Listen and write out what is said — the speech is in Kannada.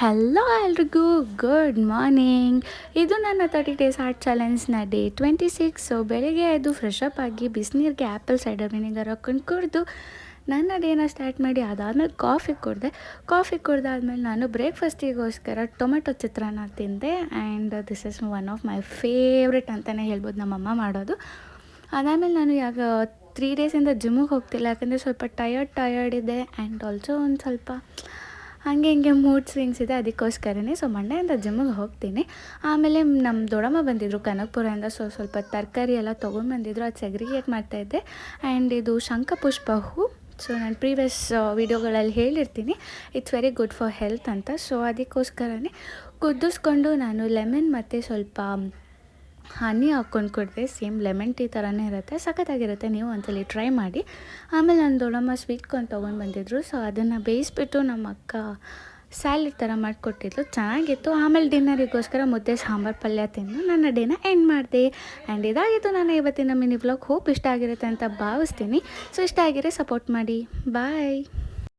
ಹಲೋ ಎಲ್ರಿಗೂ ಗುಡ್ ಮಾರ್ನಿಂಗ್. ಇದು ನನ್ನ 30 ಡೇಸ್ ಆರ್ಟ್ ಚಾಲೆಂಜ್ನ ಡೇ 26. ಸೊ ಬೆಳಗ್ಗೆ ಎದ್ದು ಫ್ರೆಶ್ ಅಪ್ ಆಗಿ ಬಿಸಿನೀರಿಗೆ ಆ್ಯಪಲ್ ಸೈಡರ್ ವಿನೆಗರ್ ಹಾಕ್ಕೊಂಡು ಕುಡಿದು ನನ್ನ ಡೇನ ಸ್ಟಾರ್ಟ್ ಮಾಡಿ ಅದಾದಮೇಲೆ ಕಾಫಿ ಕುಡ್ದಾದ್ಮೇಲೆ ನಾನು ಬ್ರೇಕ್ಫಾಸ್ಟಿಗೋಸ್ಕರ ಟೊಮೆಟೊ ಚಿತ್ರಾನ್ನ ತಿಂದೆ. And this is one of my favourite ಅಂತಲೇ ಹೇಳ್ಬೋದು ನಮ್ಮಮ್ಮ ಮಾಡೋದು. ಅದಾದಮೇಲೆ ನಾನು ಈಗ 3 ಡೇಸಿಂದ ಜಿಮ್ಮಿಗೆ ಹೋಗ್ತಿಲ್ಲ, ಯಾಕಂದರೆ ಸ್ವಲ್ಪ ಟಯರ್ಡ್ ಇದೆ. ಆ್ಯಂಡ್ ಆಲ್ಸೋ ಒಂದು ಸ್ವಲ್ಪ ಹಿಂಗೆ ಮೂಡ್ ಸ್ವಿಂಗ್ಸ್ ಇದೆ, ಅದಕ್ಕೋಸ್ಕರನೇ. ಸೊ ಮಂಡೆಯಿಂದ ಜಿಮ್ಮಿಗೆ ಹೋಗ್ತೀನಿ. ಆಮೇಲೆ ನಮ್ಮ ದೊಡ್ಡಮ್ಮ ಬಂದಿದ್ದರು ಕನಕಪುರದಿಂದ. ಸ್ವಲ್ಪ ತರಕಾರಿ ಎಲ್ಲ ತೊಗೊಂಡು ಬಂದಿದ್ರು, ಅದು ಸೆಗ್ರಿಗೇಟ್ ಮಾಡ್ತಾಯಿದ್ದೆ. ಆ್ಯಂಡ್ ಇದು ಶಂಖಪುಷ್ಪ ಹೂ. ಸೊ ನಾನು ಪ್ರೀವಿಯಸ್ ವೀಡಿಯೋಗಳಲ್ಲಿ ಹೇಳಿರ್ತೀನಿ, it's very good for health ಅಂತ. ಸೊ ಅದಕ್ಕೋಸ್ಕರನೇ ಕುದಿಸ್ಕೊಂಡು ನಾನು ಲೆಮನ್ ಮತ್ತು ಸ್ವಲ್ಪ ಹನಿ ಹಾಕ್ಕೊಂಡು ಕುಡಿದೆ. ಸೇಮ್ ಲೆಮನ್ ಟೀ ಥರನೇ ಇರುತ್ತೆ, ಸಖತ್ತಾಗಿರುತ್ತೆ. ನೀವು ಒಂದ್ಸಲ ಟ್ರೈ ಮಾಡಿ. ಆಮೇಲೆ ನನ್ನ ದೊಡ್ಡಮ್ಮ ಸ್ವೀಟ್ ಕಾರ್ನ್ ತೊಗೊಂಡು ಬಂದಿದ್ರು. ಸೊ ಅದನ್ನು ಬೇಯಿಸ್ಬಿಟ್ಟು ನಮ್ಮ ಅಕ್ಕ ಸ್ಯಾಲೆಡ್ ಥರ ಮಾಡಿಕೊಟ್ಟಿದ್ಲು, ಚೆನ್ನಾಗಿತ್ತು. ಆಮೇಲೆ ಡಿನ್ನರಿಗೋಸ್ಕರ ಮುದ್ದೆ ಸಾಂಬಾರು ಪಲ್ಯ ತಿಂದು ನನ್ನ ಡೇನ ಎಂಡ್ ಮಾಡಿದೆ. ಆ್ಯಂಡ್ ಇದಾಗಿತ್ತು ನನ್ನ ಇವತ್ತಿನ ಮಿನಿ ವ್ಲಾಗ್. ಹೋಪ್ ಇಷ್ಟ ಆಗಿರುತ್ತೆ ಅಂತ ಭಾವಿಸ್ತೀನಿ. ಸೊ ಇಷ್ಟ ಆಗಿರೋ ಸಪೋರ್ಟ್ ಮಾಡಿ. ಬಾಯ್.